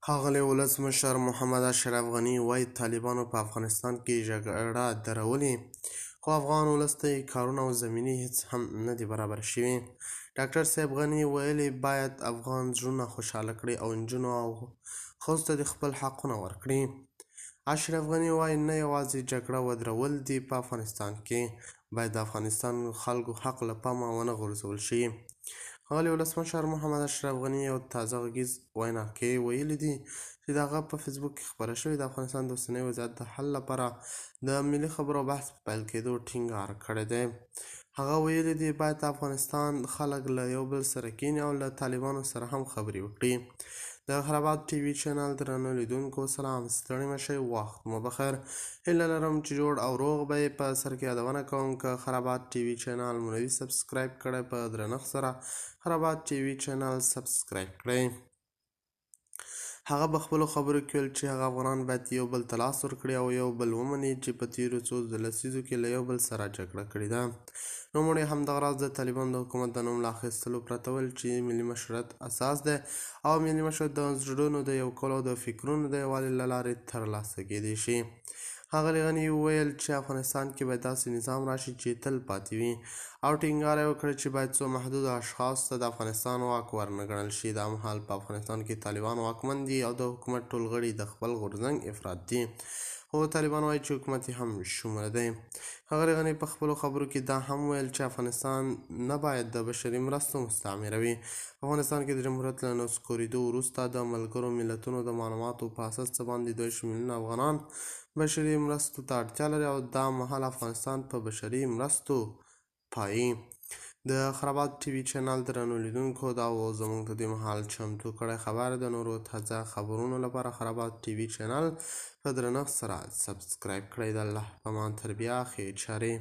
ښاغلی ولسمشر محمد اشرف غني وایي طالبانو په افغانستان کې جګړه درولې، خو افغان ولس ته یې کارونه او زمینې هېڅ هم نه دي برابر شوي. ډاکټر صاحب غني ویلي باید افغان زړونه خوشحاله کړي او نجونو او ښځو ته د خپل حقونه ورکړي. اشرف غني وایي نه یوازې جګړه ودرول دي په افغانستان کې، باید د افغانستان خلکو حق له پامه ونه غورځول شي. ښاغلي ولسمشر محمد اشرف غني یو تازه غږیز وینا کې ویلي دي چې د هغه په فیسبوک کې خپره شوې د افغانستان د اوسني وضعیت د حل لپاره د ملي خبرو بحث په پیل کېدو ټینګار کړی دی. هغه ویلي دي باید د افغانستان خلک له یو بل سره کیني او له طالبانو سره هم خبرې وکړي. د خرابات ټي وي چینل درنو لیدونکو سلام، ستړي مه شئ، وخت مو بخیر. هیله لرم چې جوړ او روغ به یې. په سر کې یادونه کوم که خرابات ټي وي چینل مو نه وي سبسکرایب کړی، په درنښت سره خرابات ټي وي چینل سبسکرایب کړئ. هغه په خپلو خبرو کې ویل چې هغه افغانان باید یو بل ته لاس ورکړي او یو بل ومني چې په تېرو څو لسیزو کې له یو بل سره جګړه کړې ده. نوموړي همدغه راز د طالبانو د حکومت د نوم له اخیستلو پرته ویل چې ملي مشروعیت اساس دی او ملي مشروعیت د زړونو د یو کولو او د فکرونو د یووالي له لارې ترلاسه کېدی شي. ښاغلي غني وویل چې افغانستان کې باید داسې نظام راشي چې تل پاتې وي او ټینګار یې وکړ چې باید څو محدودو اشخاصو ته د افغانستان واک ورنه ګڼل شي. دا مهال په افغانستان کې طالبان واکمن دي او د حکومت ټول غړي د خپل غورځنګ افراد دي، خو طالبان وایي چې حکومت یې هم شومره دی. ښاغلي غني په خپلو خبرو کې دا هم ویل چې افغانستان نه باید د بشري مرستو مستعمره وي. په افغانستان کې د جمهوریت له نسکورېدو وروسته د ملګرو ملتونو د معلوماتو په اساس څه باندې 2 میلیونه افغانان بشري مرستو ته اړتیا لري او دا مهال افغانستان په بشري مرستو پایي. د خرابات ټي وي چینل درنو لیدونکو دا و زموږ د دې مهال چمتو کړی خبر. د نورو تازه خبرونو لپاره خرابات ټي وي چینل په درنښت سره سبسکرایب کړئ. د الله په امان، تر بیا ښې چارې.